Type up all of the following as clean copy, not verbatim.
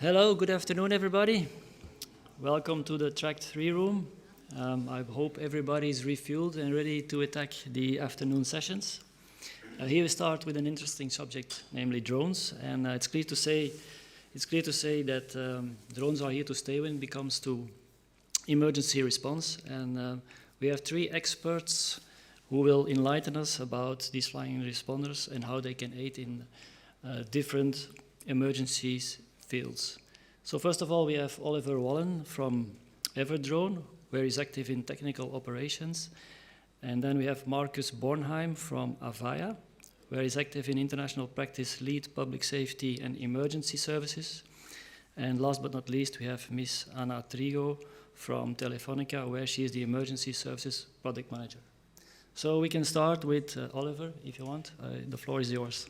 Hello, good afternoon, everybody. Welcome to the Track 3 room. I hope everybody is refueled and ready to attack the afternoon sessions. Here we start with an interesting subject, namely drones, and it's clear to say that drones are here to stay when it comes to emergency response. And we have three experts who will enlighten us about these flying responders and how they can aid in different emergencies fields. So first of all, we have Oliver Wallin from Everdrone, where he's active in technical operations. And then we have Markus Bornheim from Avaya, where he's active in international practice, lead public safety and emergency services. And last but not least, we have Miss Anna Trigo from Telefonica, where she is the emergency services product manager. So we can start with Oliver, if you want. The floor is yours.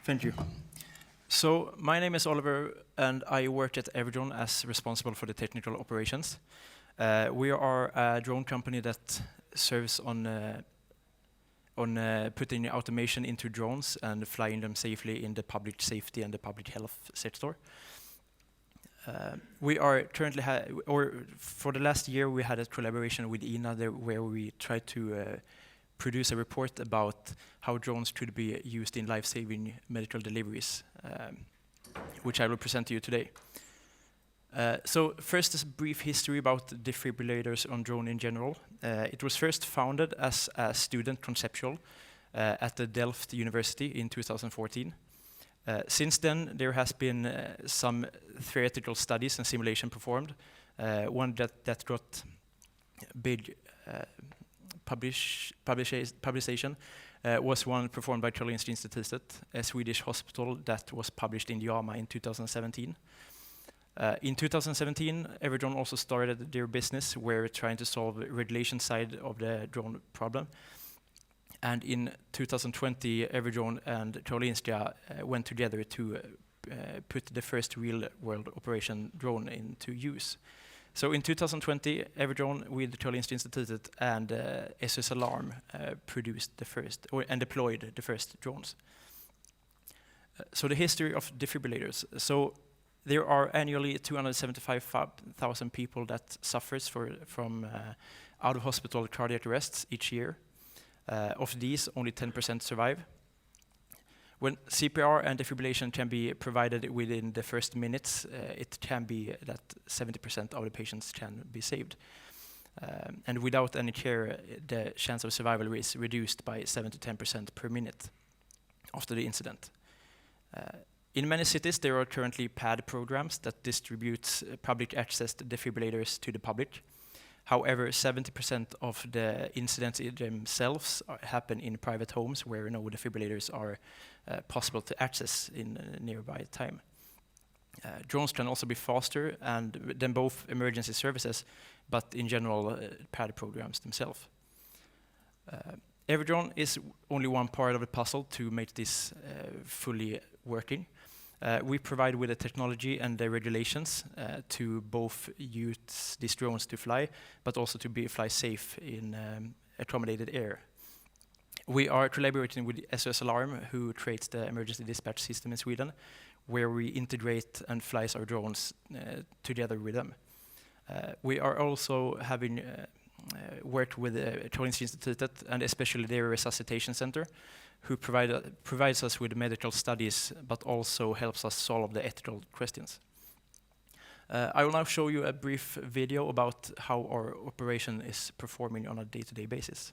Thank you. So my name is Oliver, and I work at Everdrone as responsible for the technical operations. We are a drone company that serves on putting automation into drones and flying them safely in the public safety and the public health sector. We are currently, for the last year, we had a collaboration with EENA where we tried to produce a report about how drones could be used in life-saving medical deliveries, which I will present to you today. So first, a brief history about defibrillators on drone in general. It was first founded as a student conceptual at the Delft University in 2014. Since then, there has been some theoretical studies and simulation performed. One that got big publication was one performed by Karolinska Institutet, a Swedish hospital that was published in JAMA in 2017. In 2017, Everdrone also started their business where trying to solve the regulation side of the drone problem. And in 2020, Everdrone and Karolinska went together to put the first real-world operation drone into use. So in 2020, Everdrone with Karolinska Institutet and SOS Alarm produced the first, and deployed the first drones. So the history of defibrillators. So there are annually 275,000 people that suffers from out-of-hospital cardiac arrests each year. Of these, only 10% survive. When CPR and defibrillation can be provided within the first minutes, it can be that 70% of the patients can be saved. And without any care, the chance of survival is reduced by 7 to 10% per minute after the incident. In many cities, there are currently PAD programs that distribute public access to defibrillators to the public. However, 70% of the incidents themselves happen in private homes where no defibrillators are possible to access in nearby time. Drones can also be faster than both emergency services, but in general, PAD programs themselves. Everdrone is only one part of the puzzle to make this fully working. We provide with the technology and the regulations to both use these drones to fly, but also to fly safe in accommodated air. We are collaborating with SOS Alarm, who creates the emergency dispatch system in Sweden, where we integrate and flies our drones together with them. We are also having worked with Karolinska Institutet and especially their resuscitation center, who provides us with medical studies, but also helps us solve the ethical questions. I will now show you a brief video about how our operation is performing on a day-to-day basis.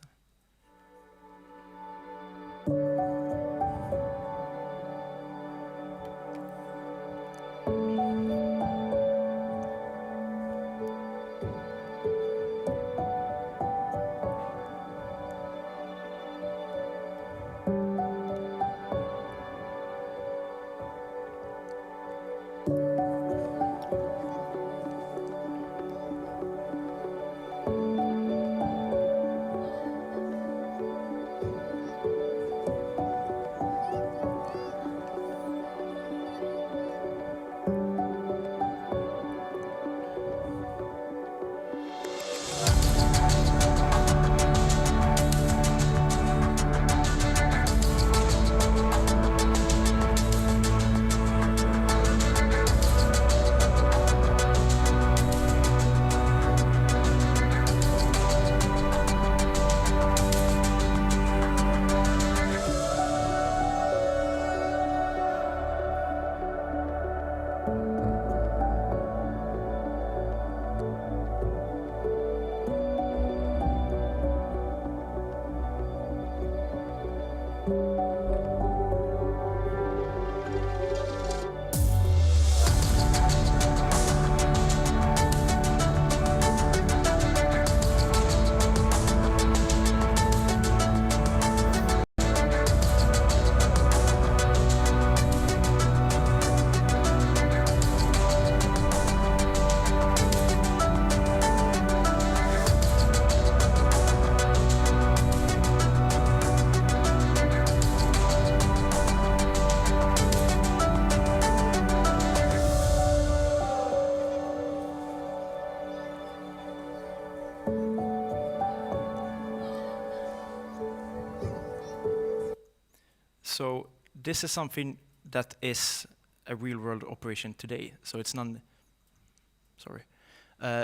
So this is something that is a real-world operation today. So it's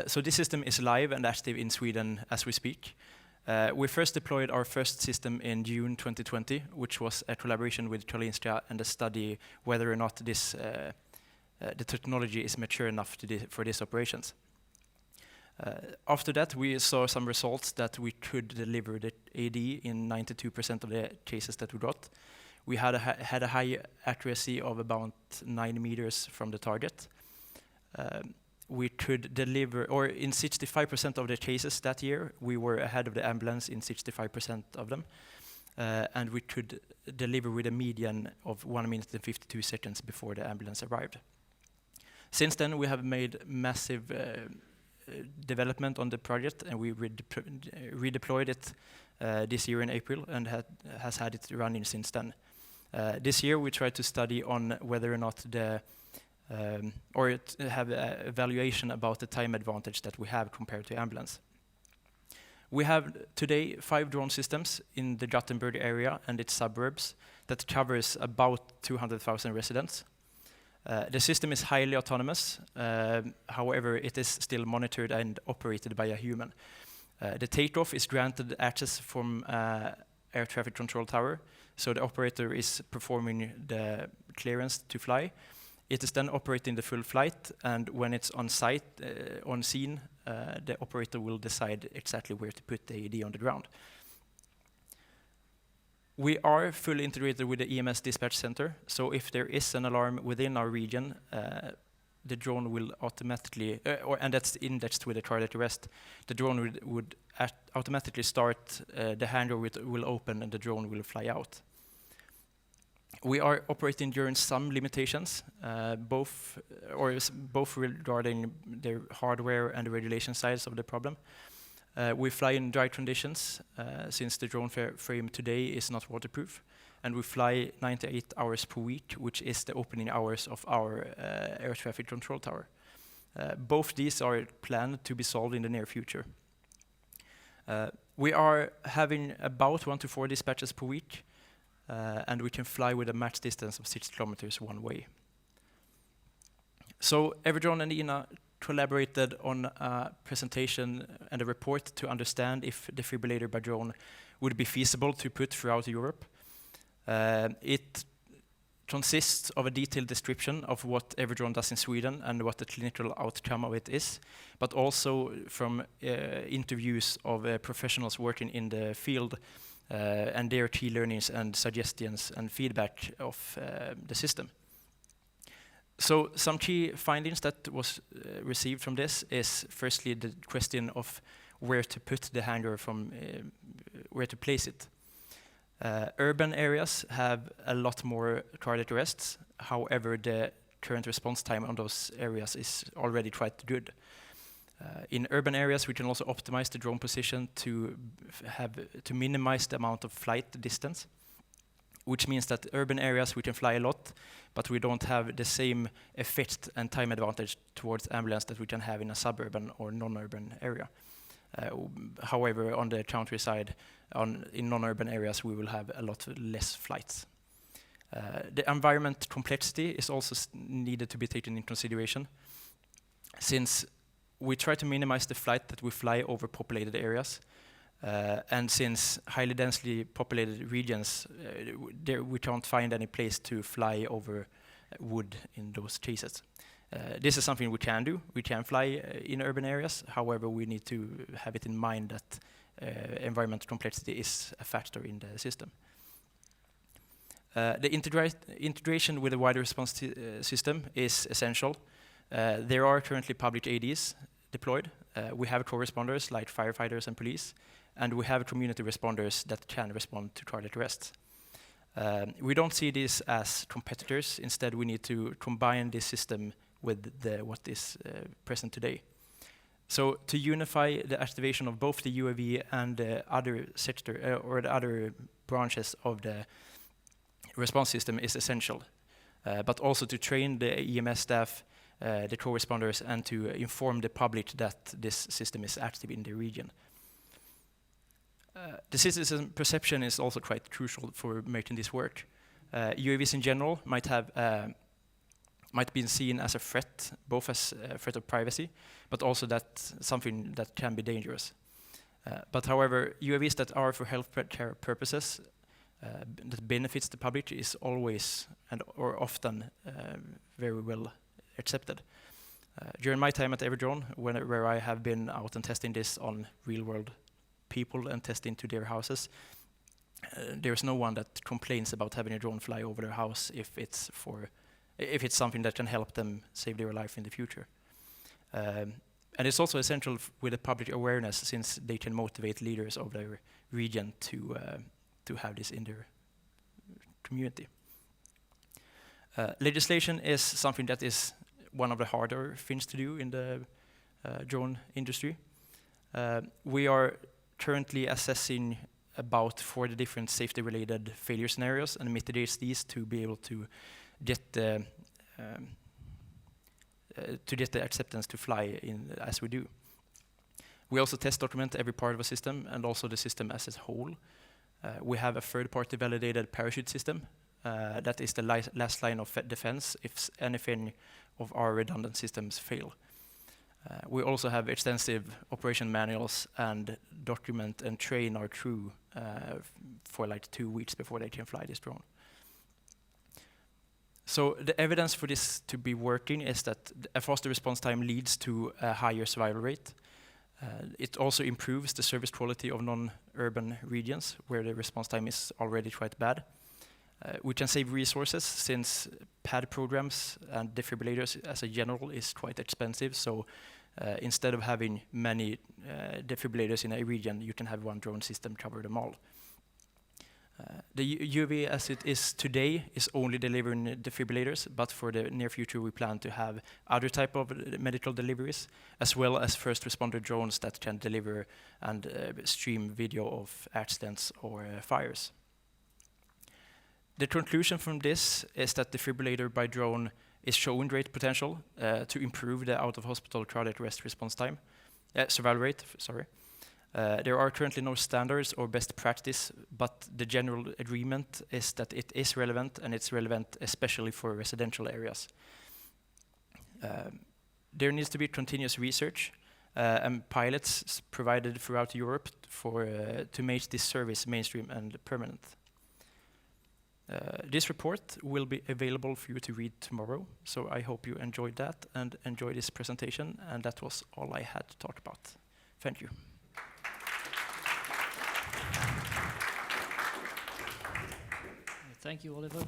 so this system is live and active in Sweden as we speak. We first deployed our first system in June 2020, which was a collaboration with Telefonica and a study whether or not this the technology is mature enough for these operations. After that, we saw some results that we could deliver the AD in 92% of the cases that we got. We had a high accuracy of about 9 meters from the target. We could deliver, or in 65% of the cases that year, we were ahead of the ambulance in 65% of them. And we could deliver with a median of 1 minute and 52 seconds before the ambulance arrived. Since then, we have made massive development on the project, and we redeployed it this year in April and has had it running since then. This year, we tried to study on whether or not have an evaluation about the time advantage that we have compared to ambulance. We have today 5 drone systems in the Gothenburg area and its suburbs that covers about 200,000 residents. The system is highly autonomous. However, it is still monitored and operated by a human. The takeoff is granted access from air traffic control tower, so the operator is performing the clearance to fly. It is then operating the full flight, and when it's on site, on scene, the operator will decide exactly where to put the AED on the ground. We are fully integrated with the EMS dispatch center, so if there is an alarm within our region, the drone will automatically, and that's indexed with a cardiac arrest, the drone would automatically start, the hangar will open and the drone will fly out. We are operating during some limitations, both regarding the hardware and the regulation sides of the problem. We fly in dry conditions, since the drone frame today is not waterproof, and we fly 98 hours per week, which is the opening hours of our air traffic control tower. Both these are planned to be solved in the near future. We are having about 1 to 4 dispatches per week, and we can fly with a max distance of 6 kilometers one way. So Everdrone and EENA collaborated on a presentation and a report to understand if defibrillator by drone would be feasible to put throughout Europe. It consists of a detailed description of what Everdrone does in Sweden and what the clinical outcome of it is, but also from interviews of professionals working in the field and their key learnings and suggestions and feedback of the system. So some key findings that was received from this is firstly the question of where to put the hangar from, where to place it. Urban areas have a lot more cardiac arrests. However, the current response time on those areas is already quite good. In urban areas, we can also optimize the drone position to minimize the amount of flight distance, which means that urban areas we can fly a lot, but we don't have the same effect and time advantage towards ambulance that we can have in a suburban or non-urban area. However, on the countryside, in non-urban areas, we will have a lot less flights. The environment complexity is also needed to be taken in consideration, since we try to minimize the flight that we fly over populated areas. And since highly densely populated regions, we can't find any place to fly over wood in those cases. This is something we can do. We can fly in urban areas. However, we need to have it in mind that environmental complexity is a factor in the system. The integration with a wider response system is essential. There are currently public ADs deployed. We have co-responders like firefighters and police, and we have community responders that can respond to cardiac arrests. We don't see this as competitors. Instead, we need to combine this system with what is present today. So to unify the activation of both the UAV and the other sector or the other branches of the response system is essential. But also to train the EMS staff the co-responders and to inform the public that this system is active in the region. The citizen perception is also quite crucial for making this work. UAVs in general might be seen as a threat, both as a threat of privacy, but also that something that can be dangerous. But however, UAVs that are for healthcare purposes that benefits the public is always or often very well accepted. During my time at Everdrone, where I have been out and testing this on real-world people and testing to their houses, there's no one that complains about having a drone fly over their house if it's something that can help them save their life in the future. And it's also essential with the public awareness, since they can motivate leaders of their region to have this in their community. Legislation is something that is one of the harder things to do in the drone industry. We are currently assessing about 40 different safety-related failure scenarios and mitigate these to be able to get the acceptance to fly in as we do. We also test document every part of a system and also the system as a whole. We have a third-party validated parachute system. That is the last line of defense if anything of our redundant systems fail. We also have extensive operation manuals and document and train our crew for like 2 weeks before they can fly this drone. So the evidence for this to be working is that a faster response time leads to a higher survival rate. It also improves the service quality of non-urban regions where the response time is already quite bad. We can save resources since pad programs and defibrillators as a general is quite expensive. So instead of having many defibrillators in a region, you can have one drone system cover them all. The UAV as it is today is only delivering defibrillators, but for the near future we plan to have other type of medical deliveries, as well as first responder drones that can deliver and stream video of accidents or fires. The conclusion from this is that defibrillator by drone is showing great potential to improve the out-of-hospital cardiac arrest response time, survival rate, sorry. There are currently no standards or best practice, but the general agreement is that it is relevant, and it's relevant especially for residential areas. There needs to be continuous research and pilots provided throughout Europe to make this service mainstream and permanent. This report will be available for you to read tomorrow, so I hope you enjoyed that and enjoy this presentation, and that was all I had to talk about. Thank you. Thank you, Oliver.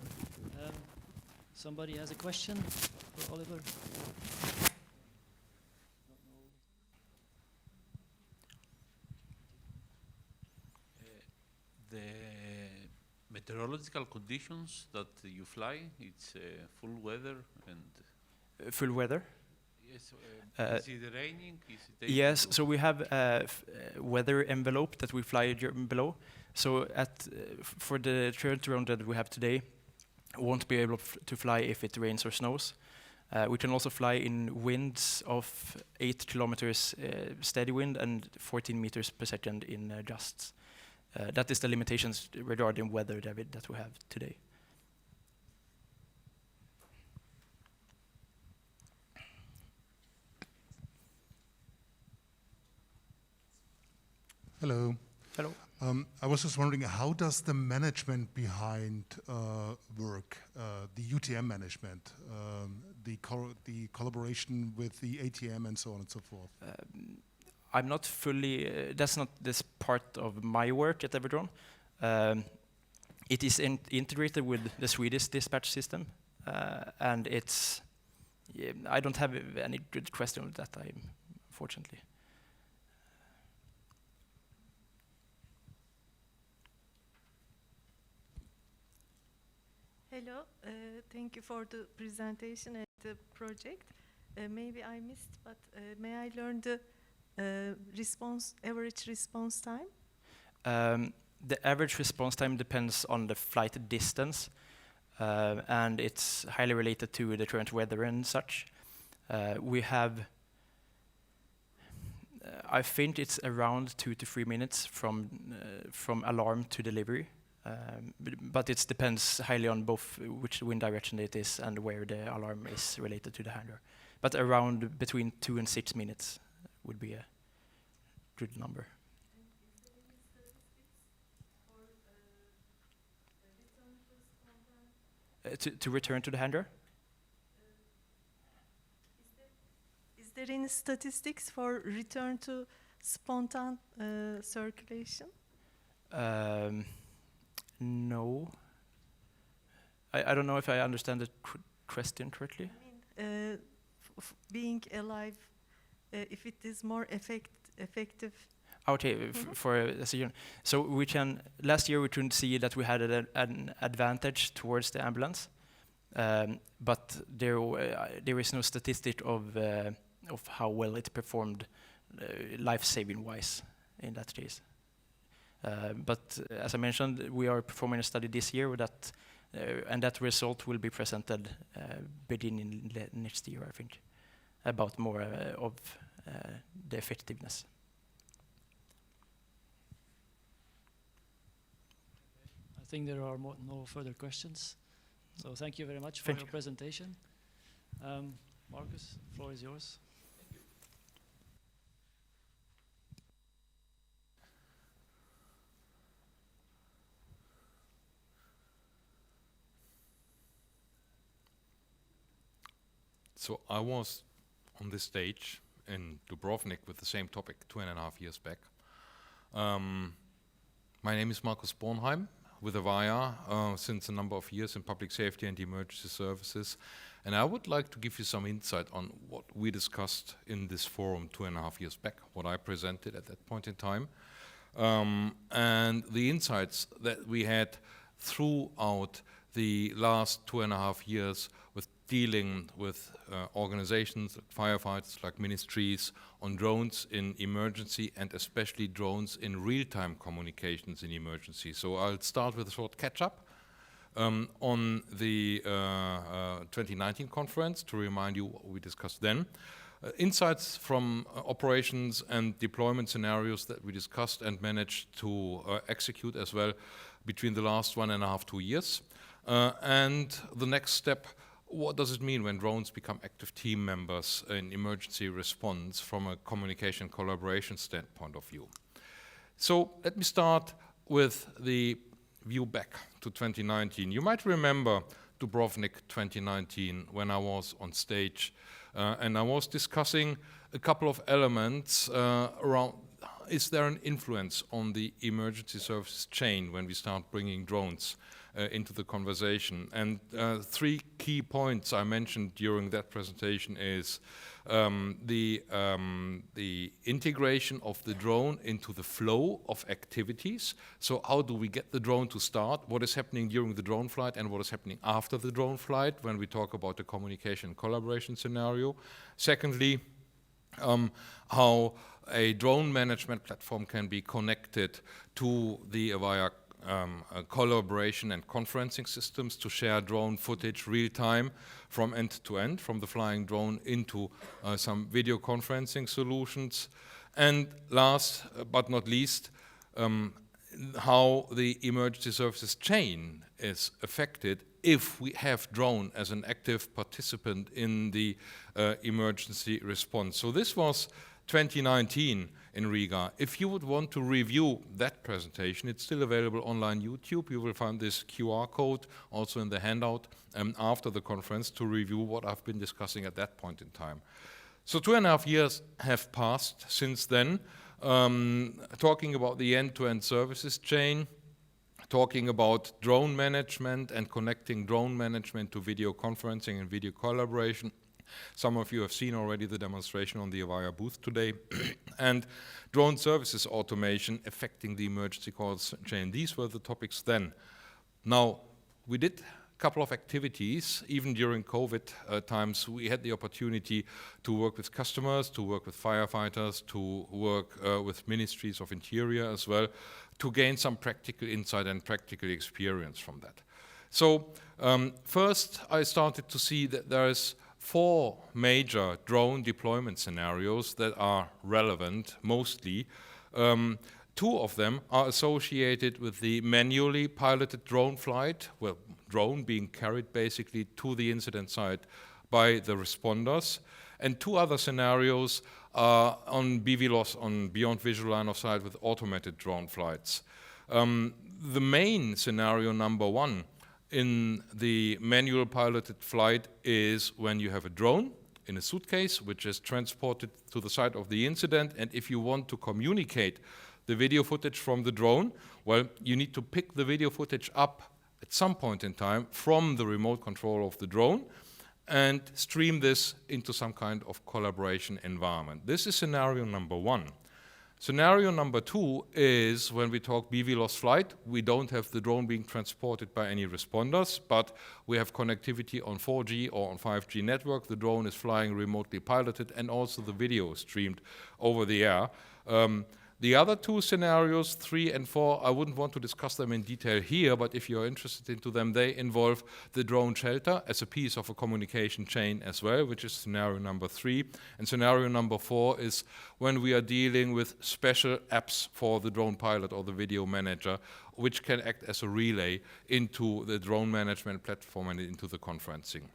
Somebody has a question for Oliver? The meteorological conditions that you fly, it's full weather and... Full weather? Yes, is it raining? Is it yes, so we have a weather envelope that we fly below. So for the current drone that we have today, won't be able to fly if it rains or snows. We can also fly in winds of 8 kilometers steady wind and 14 meters per second in gusts. That is the limitations regarding weather, David, that we have today. Hello. Hello. I was just wondering, how does the management behind work, the UTM management, the collaboration with the ATM and so on and so forth? I'm not fully, that's not this part of my work at Everdrone. It is integrated with the Swedish dispatch system, and it's, I don't have any good question on that time, unfortunately. Hello, thank you for the presentation and the project. Maybe I missed, but may I learn the average response time? The average response time depends on the flight distance, and it's highly related to the current weather and such. We have, I think it's around 2 to 3 minutes from alarm to delivery. But it depends highly on both which wind direction it is and where the alarm is related to the handler. But around between 2 and 6 minutes would be a good number. To return to the handler? Is there any statistics for return to spontan circulation? No. I don't know if I understand the question correctly. I mean, being alive, if it is more effective. Okay, so we can. Last year we couldn't see that we had an advantage towards the ambulance, but there is no statistic of how well it performed, life-saving wise in that case. But as I mentioned, we are performing a study this year with that, and that result will be presented beginning next year, I think, about more of the effectiveness. I think there are no further questions. So thank you very much for your presentation. Markus, the floor is yours. So I was on this stage in Dubrovnik with the same topic 2.5 years back. My name is Markus Bornheim with Avaya since a number of years in public safety and emergency services. And I would like to give you some insight on what we discussed in this forum 2.5 years back, what I presented at that point in time, and the insights that we had throughout the last 2.5 years with dealing with organizations, like firefighters, like ministries, on drones in emergency and especially drones in real-time communications in emergency. So I'll start with a short catch-up on the 2019 conference to remind you what we discussed then. Insights from operations and deployment scenarios that we discussed and managed to execute as well between the last 1.5 to 2 years. And the next step, what does it mean when drones become active team members in emergency response from a communication collaboration standpoint of view? So let me start with the view back to 2019. You might remember Dubrovnik 2019 when I was on stage and I was discussing a couple of elements around, is there an influence on the emergency services chain when we start bringing drones into the conversation? And 3 key points I mentioned during that presentation is the integration of the drone into the flow of activities. So how do we get the drone to start? What is happening during the drone flight and what is happening after the drone flight when we talk about the communication collaboration scenario? Secondly, how a drone management platform can be connected to the Avaya collaboration and conferencing systems to share drone footage real time from end to end, from the flying drone into some video conferencing solutions. And last but not least, how the emergency services chain is affected if we have drone as an active participant in the emergency response. So this was 2019 in Riga. If you would want to review that presentation, it's still available online YouTube. You will find this QR code also in the handout after the conference to review what I've been discussing at that point in time. So 2.5 years have passed since then, talking about the end-to-end services chain, talking about drone management and connecting drone management to video conferencing and video collaboration. Some of you have seen already the demonstration on the Avaya booth today. And drone services automation affecting the emergency calls chain. These were the topics then. Now, we did a couple of activities. Even during COVID times, we had the opportunity to work with customers, to work with firefighters, to work with ministries of interior as well, to gain some practical insight and practical experience from that. So first, I started to see that there is 4 major drone deployment scenarios that are relevant mostly. 2 of them are associated with the manually piloted drone flight, well, drone being carried basically to the incident site by the responders. And 2 other scenarios are on BVLOS, on beyond visual line of sight with automated drone flights. The main scenario number 1 in the manual piloted flight is when you have a drone in a suitcase which is transported to the site of the incident, and if you want to communicate the video footage from the drone, well, you need to pick the video footage up at some point in time from the remote control of the drone and stream this into some kind of collaboration environment. This is scenario number 1. Scenario number 2 is when we talk BVLOS flight, we don't have the drone being transported by any responders, but we have connectivity on 4G or on 5G network. The drone is flying remotely piloted, and also the video is streamed over the air. The other 2 scenarios, 3 and 4, I wouldn't want to discuss them in detail here, but if you're interested into them, they involve the drone shelter as a piece of a communication chain as well, which is scenario number 3. And scenario number 4 is when we are dealing with special apps for the drone pilot or the video manager, which can act as a relay into the drone management platform and into the conferencing.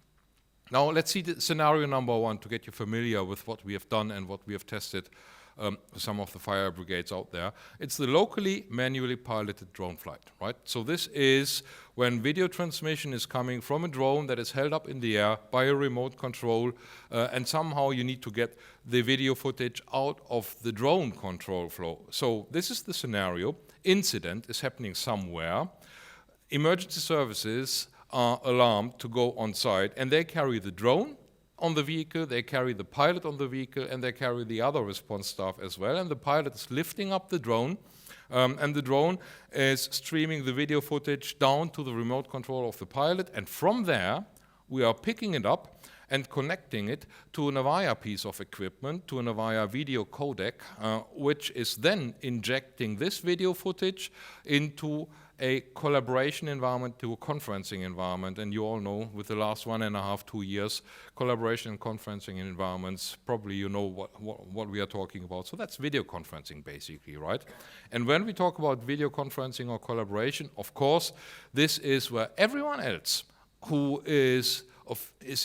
Now let's see the scenario number 1 to get you familiar with what we have done and what we have tested. Some of the fire brigades out there. It's the locally manually piloted drone flight, right? So this is when video transmission is coming from a drone that is held up in the air by a remote control, and somehow you need to get the video footage out of the drone control flow. So this is the scenario. Incident is happening somewhere. Emergency services are alarmed to go on site, and they carry the drone on the vehicle, they carry the pilot on the vehicle, and they carry the other response staff as well. And the pilot is lifting up the drone, and the drone is streaming the video footage down to the remote control of the pilot. And from there, we are picking it up and connecting it to an Avaya piece of equipment, to an Avaya video codec, which is then injecting this video footage into a collaboration environment, to a conferencing environment. And you all know, with the last 1.5, 2 years, collaboration and conferencing environments, probably you know what we are talking about. So that's video conferencing basically, right? And when we talk about video conferencing or collaboration, of course, this is where everyone else who is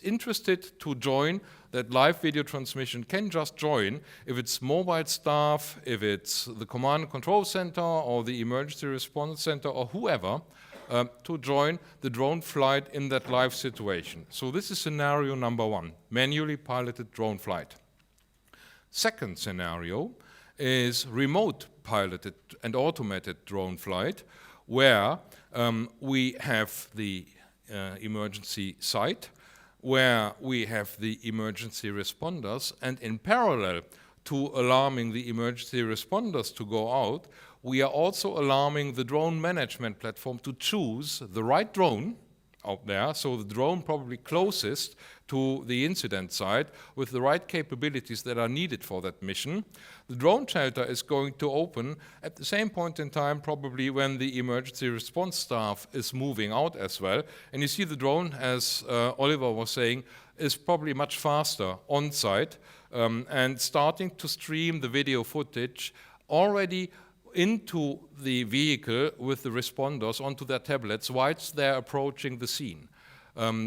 interested to join that live video transmission can just join. If it's mobile staff, if it's the command and control center or the emergency response center or whoever, to join the drone flight in that live situation. So this is scenario number 1, manually piloted drone flight. Second scenario is remote piloted and automated drone flight, where we have the emergency site, where we have the emergency responders, and in parallel to alarming the emergency responders to go out, we are also alarming the drone management platform to choose the right drone out there, so the drone probably closest to the incident site with the right capabilities that are needed for that mission. The drone shelter is going to open at the same point in time, probably when the emergency response staff is moving out as well. And you see the drone, as Oliver was saying, is probably much faster on site and starting to stream the video footage already into the vehicle with the responders onto their tablets whilst they're approaching the scene.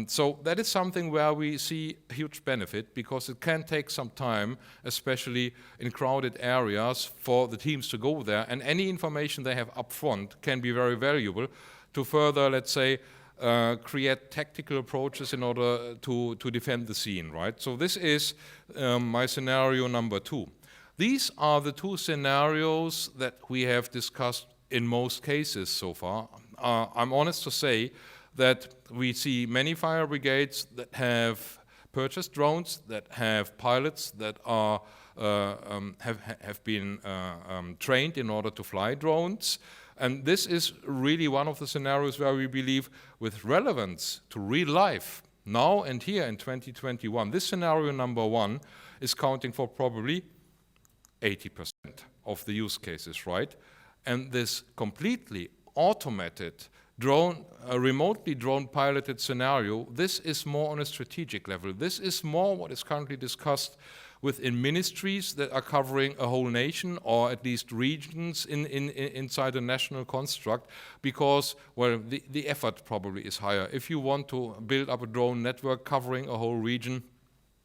So that is something where we see huge benefit, because it can take some time, especially in crowded areas, for the teams to go there, and any information they have up front can be very valuable to further, let's say, create tactical approaches in order to defend the scene, right? So this is my scenario number 2. These are the 2 scenarios that we have discussed in most cases so far. I'm honest to say that we see many fire brigades that have purchased drones, that have pilots that are have been trained in order to fly drones. And this is really one of the scenarios where we believe, with relevance to real life, now and here in 2021, this scenario number 1 is counting for probably 80% of the use cases, right? And this completely automated remotely drone piloted scenario, this is more on a strategic level. This is more what is currently discussed within ministries that are covering a whole nation or at least regions inside a national construct, because, well, the effort probably is higher. If you want to build up a drone network covering a whole region,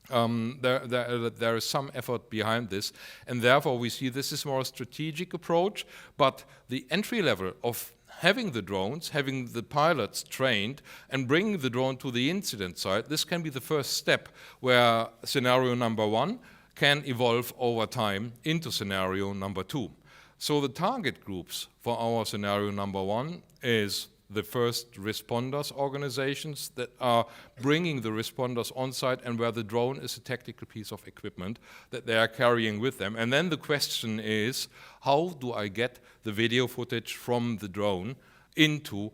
there is some effort behind this, and therefore we see this is more a strategic approach, but the entry level of having the drones, having the pilots trained, and bringing the drone to the incident site, this can be the first step where scenario number 1 can evolve over time into scenario number 2. So the target groups for our scenario number 1 is the first responders organizations that are bringing the responders on site and where the drone is a tactical piece of equipment that they are carrying with them. And then the question is, how do I get the video footage from the drone into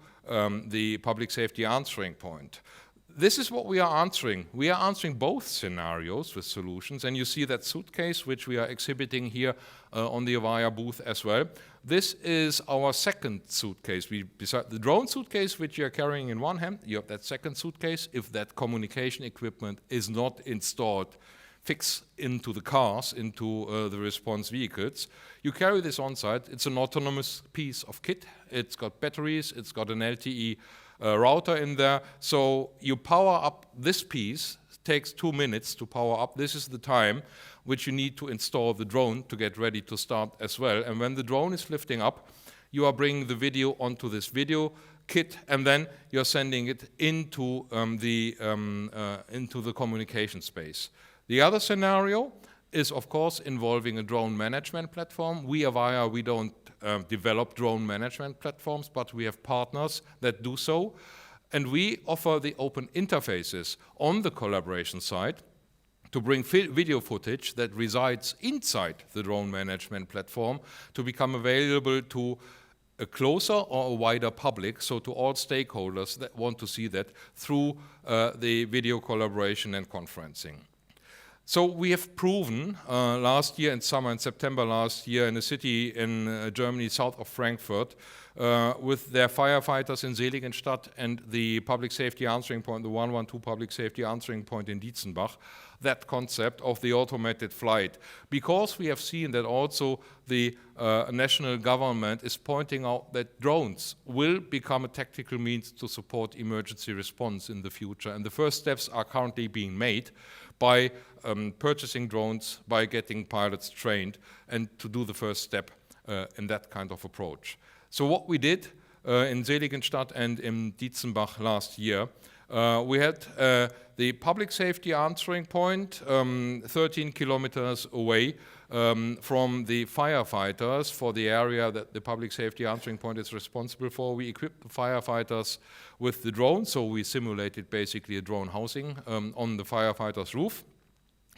the public safety answering point? This is what we are answering. We are answering both scenarios with solutions, and you see that suitcase, which we are exhibiting here on the Avaya booth as well. This is our second suitcase. Beside the drone suitcase, which you are carrying in one hand, you have that second suitcase. If that communication equipment is not installed, fixed into the cars, into the response vehicles, you carry this on site. It's an autonomous piece of kit. It's got batteries, it's got an LTE router in there. So you power up this piece. It takes 2 minutes to power up. This is the time which you need to install the drone to get ready to start as well. And when the drone is lifting up, you are bringing the video onto this video kit, and then you're sending it into the communication space. The other scenario is, of course, involving a drone management platform. We, Avaya, we don't develop drone management platforms, but we have partners that do so. And we offer the open interfaces on the collaboration side to bring video footage that resides inside the drone management platform to become available to a closer or a wider public, so to all stakeholders that want to see that through the video collaboration and conferencing. So we have proven last year in summer, in September last year, in a city in Germany south of Frankfurt, with their firefighters in Seligenstadt and the public safety answering point, the 112 public safety answering point in Dietzenbach, that concept of the automated flight. Because we have seen that also the national government is pointing out that drones will become a tactical means to support emergency response in the future. And the first steps are currently being made by purchasing drones, by getting pilots trained, and to do the first step in that kind of approach. So what we did in Seligenstadt and in Dietzenbach last year, we had the public safety answering point 13 kilometers away from the firefighters for the area that the public safety answering point is responsible for. We equipped the firefighters with the drone, so we simulated basically a drone housing on the firefighter's roof.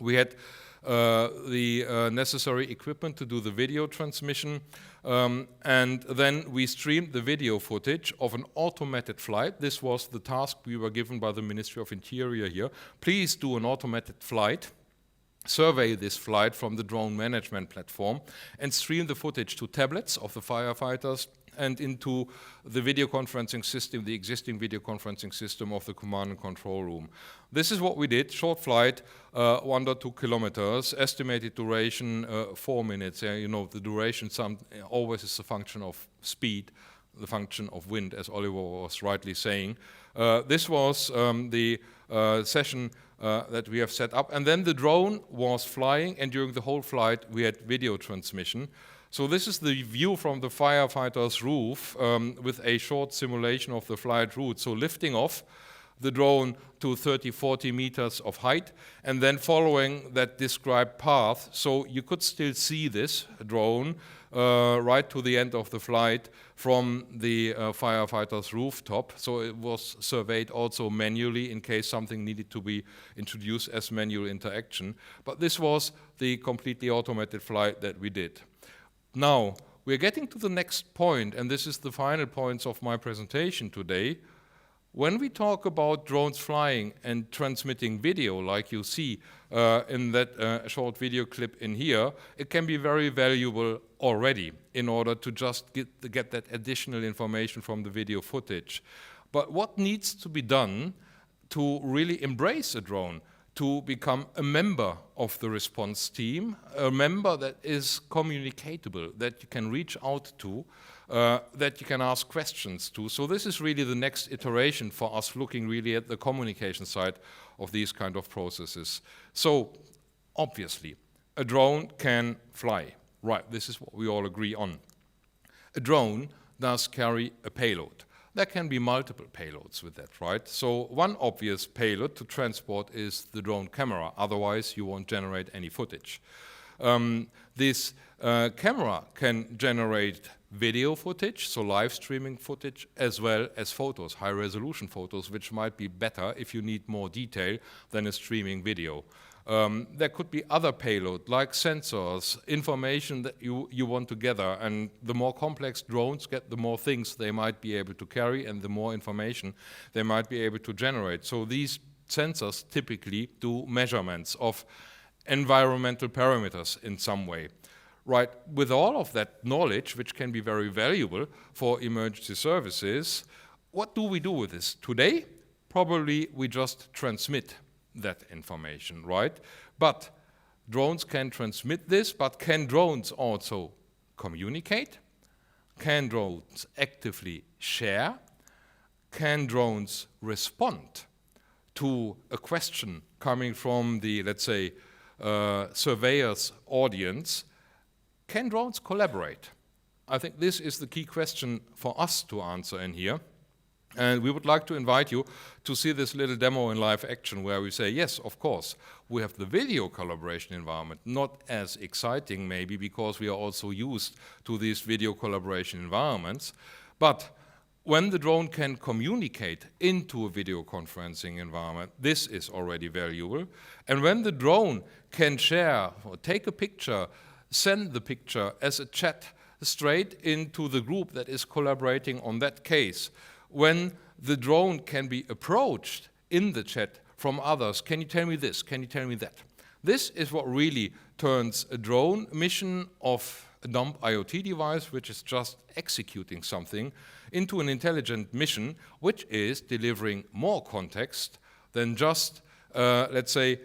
We had the necessary equipment to do the video transmission, and then we streamed the video footage of an automated flight. This was the task we were given by the Ministry of Interior here. Please do an automated flight, survey this flight from the drone management platform, and stream the footage to tablets of the firefighters and into the video conferencing system, the existing video conferencing system of the command and control room. This is what we did, short flight, 1 or 2 kilometers, estimated duration 4 minutes. You know, the duration always is a function of speed, the function of wind, as Oliver was rightly saying. This was the session that we have set up. And then the drone was flying, and during the whole flight we had video transmission. So this is the view from the firefighter's roof with a short simulation of the flight route. So lifting off the drone to 30, 40 meters of height, and then following that described path. So you could still see this drone right to the end of the flight from the firefighter's rooftop. So it was surveyed also manually in case something needed to be introduced as manual interaction. But this was the completely automated flight that we did. Now, we're getting to the next point, and this is the final points of my presentation today. When we talk about drones flying and transmitting video, like you see in that short video clip in here, it can be very valuable already in order to just get that additional information from the video footage. But what needs to be done to really embrace a drone, to become a member of the response team, a member that is communicatable, that you can reach out to, that you can ask questions to. So this is really the next iteration for us, looking really at the communication side of these kind of processes. So obviously, a drone can fly. Right, this is what we all agree on. A drone does carry a payload. There can be multiple payloads with that, right? So one obvious payload to transport is the drone camera. Otherwise, you won't generate any footage. This camera can generate video footage, so live streaming footage, as well as photos, high-resolution photos, which might be better if you need more detail than a streaming video. There could be other payload, like sensors, information that you want to gather, and the more complex drones get, the more things they might be able to carry, and the more information they might be able to generate. So these sensors typically do measurements of environmental parameters in some way. Right, with all of that knowledge, which can be very valuable for emergency services, what do we do with this? Today, probably we just transmit that information, right? But drones can transmit this, but can drones also communicate? Can drones actively share? Can drones respond to a question coming from the, let's say, surveyor's audience? Can drones collaborate? I think this is the key question for us to answer in here. And we would like to invite you to see this little demo in live action where we say, yes, of course, we have the video collaboration environment, not as exciting maybe because we are also used to these video collaboration environments. But when the drone can communicate into a video conferencing environment, this is already valuable. And when the drone can share or take a picture, send the picture as a chat straight into the group that is collaborating on that case, when the drone can be approached in the chat from others, can you tell me this, can you tell me that? This is what really turns a drone mission of a dumb IoT device, which is just executing something, into an intelligent mission, which is delivering more context than just, let's say,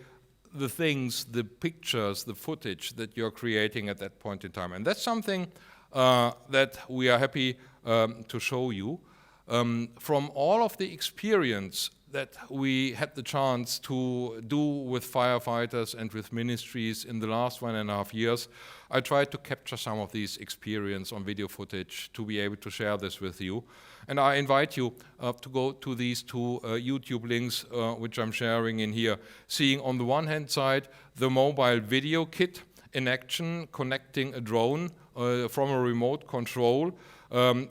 the things, the pictures, the footage that you're creating at that point in time. And that's something that we are happy to show you. From all of the experience that we had the chance to do with firefighters and with ministries in the last 1.5 years, I tried to capture some of these experience on video footage to be able to share this with you. And I invite you to go to these two YouTube links, which I'm sharing in here, seeing on the one hand side the mobile video kit in action, connecting a drone from a remote control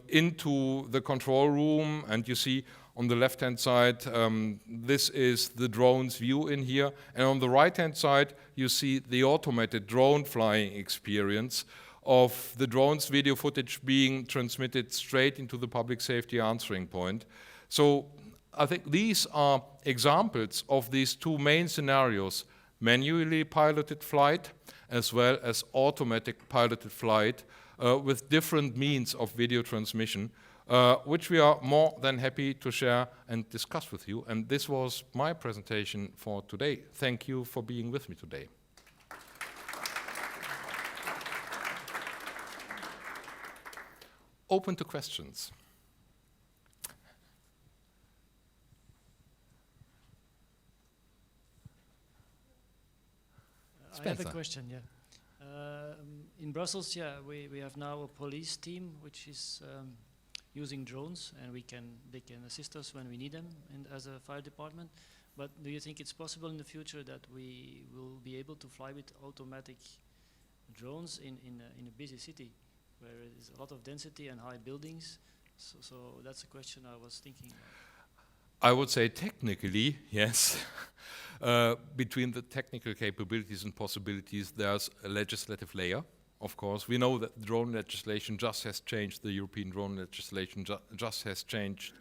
into the control room, and you see on the left-hand side, this is the drone's view in here, and on the right-hand side, you see the automated drone flying experience of the drone's video footage being transmitted straight into the public safety answering point. So I think these are examples of these two main scenarios, manually piloted flight as well as automatic piloted flight with different means of video transmission, which we are more than happy to share and discuss with you. And this was my presentation for today. Thank you for being with me today. Open to questions. I have a question, yeah. In Brussels, yeah, we have now a police team which is using drones, and they can assist us when we need them as a fire department. But do you think it's possible in the future that we will be able to fly with automatic drones in a busy city where there's a lot of density and high buildings? So that's a question I was thinking about. I would say technically, yes. Between the technical capabilities and possibilities, there's a legislative layer, of course. We know that drone legislation just has changed, the European drone legislation just has changed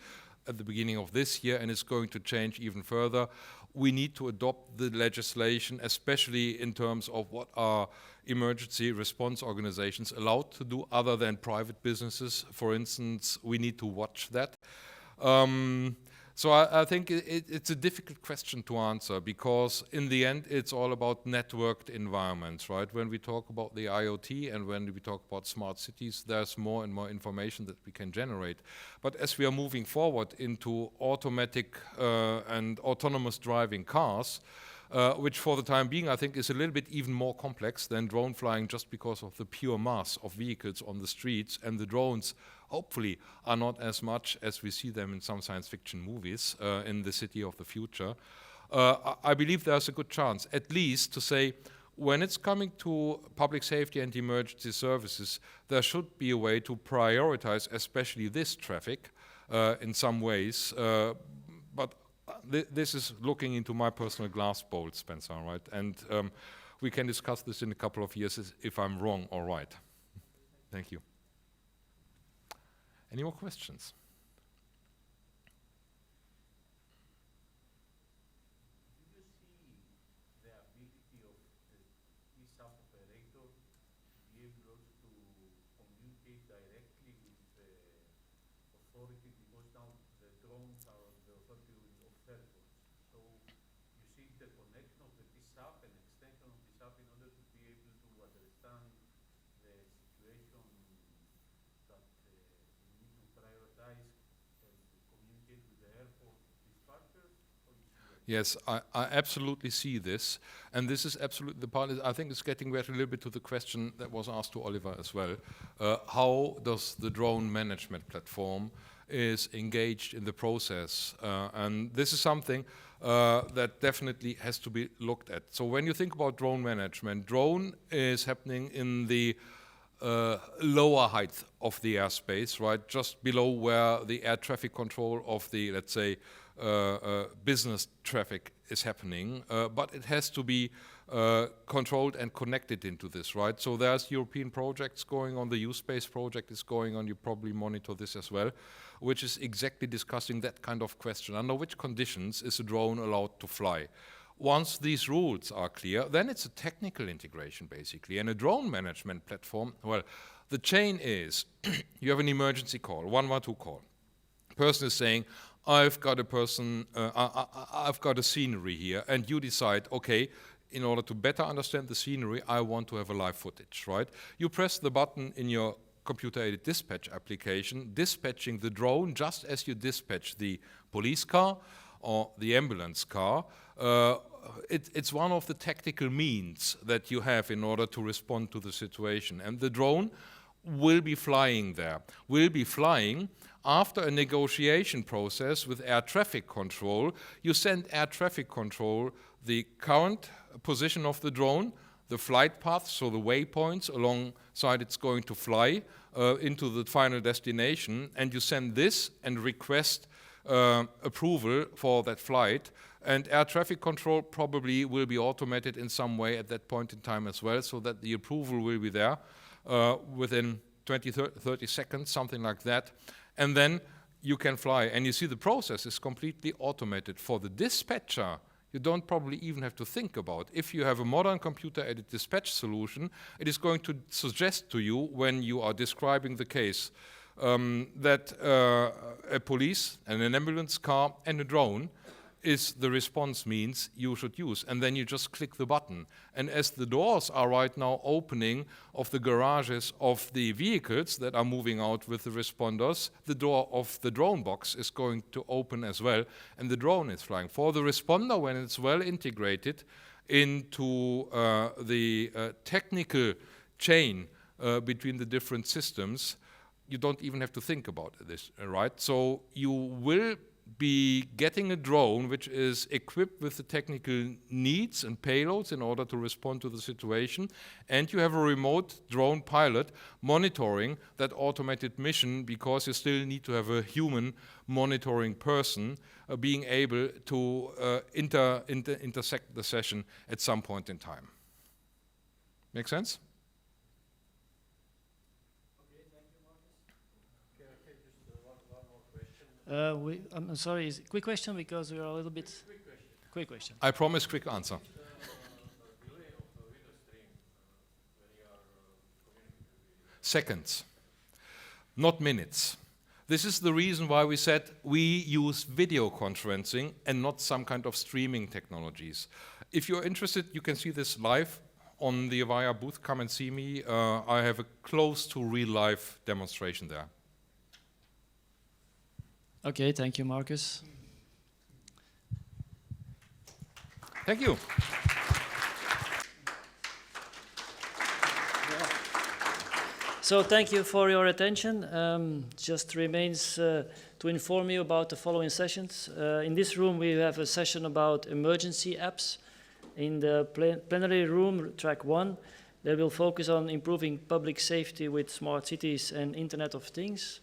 at the beginning of this year, and it's going to change even further. We need to adopt the legislation, especially in terms of what are emergency response organizations allowed to do other than private businesses. For instance, we need to watch that. So I think it's a difficult question to answer, because in the end it's all about networked environments, right? When we talk about the IoT and when we talk about smart cities, there's more and more information that we can generate. But as we are moving forward into automatic and autonomous driving cars, which for the time being I think is a little bit even more complex than drone flying, just because of the pure mass of vehicles on the streets, and the drones hopefully are not as much as we see them in some science fiction movies in the city of the future. I believe there's a good chance, at least to say, when it's coming to public safety and emergency services, there should be a way to prioritize especially this traffic in some ways. But this is looking into my personal glass bowl, Spencer, right? And we can discuss this in a couple of years if I'm wrong or right. Thank you. Any more questions? Do you see the ability of the sub operator to be able to communicate directly with the authority, because now the drones are the authority of third worlds. So you see the connection of the TSAP and extension of TSAP in order to be able to understand the situation that we need to prioritize and communicate with the airport dispatchers? Yes, I absolutely see this, and this is absolutely the part. I think it's getting back a little bit to the question that was asked to Oliver as well. How does the drone management platform is engaged in the process? And this is something that definitely has to be looked at. So when you think about drone management, drone is happening in the lower height of the airspace, right, just below where the air traffic control of the, let's say, business traffic is happening, but it has to be controlled and connected into this, right? So there's European projects going on, the U-Space project is going on, you probably monitor this as well, which is exactly discussing that kind of question. Under which conditions is a drone allowed to fly? Once these rules are clear, then it's a technical integration basically. And a drone management platform, well, the chain is, you have an emergency call, 112 call. Person is saying, I've got a person, I've got a scenery here, and you decide, okay, in order to better understand the scenery, I want to have a live footage, right? You press the button in your computer-aided dispatch application, dispatching the drone just as you dispatch the police car or the ambulance car. It's one of the tactical means that you have in order to respond to the situation. And the drone will be flying there, will be flying after a negotiation process with air traffic control. You send air traffic control the current position of the drone, the flight path, so the waypoints alongside it's going to fly into the final destination, and you send this and request approval for that flight. And air traffic control probably will be automated in some way at that point in time as well, so that the approval will be there within 30 seconds, something like that. And then you can fly. And you see the process is completely automated. For the dispatcher, you don't probably even have to think about. If you have a modern computer-aided dispatch solution, it is going to suggest to you when you are describing the case that a police and an ambulance car and a drone is the response means you should use. And then you just click the button. And as the doors are right now opening of the garages of the vehicles that are moving out with the responders, the door of the drone box is going to open as well, and the drone is flying. For the responder, when it's well integrated into the technical chain between the different systems, you don't even have to think about this, right? So you will be getting a drone which is equipped with the technical needs and payloads in order to respond to the situation, and you have a remote drone pilot monitoring that automated mission, because you still need to have a human monitoring person being able to intersect the session at some point in time. Make sense? Okay, thank you, Markus. Okay, just one more question. I'm sorry, quick question because we are a little bit... Quick question. I promise quick answer. Seconds, not minutes. This is the reason why we said we use video conferencing and not some kind of streaming technologies. If you're interested, you can see this live on the Avaya booth. Come and see me. I have a close to real life demonstration there. Okay, thank you, Markus. Thank you. So thank you for your attention. Just remains to inform you about the following sessions. In this room we have a session about emergency apps. In the plenary room, track 1, they will focus on improving public safety with smart cities and Internet of Things.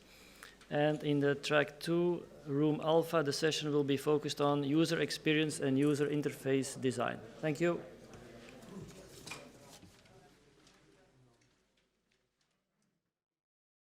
And in the track 2, room alpha, the session will be focused on user experience and user interface design. Thank you.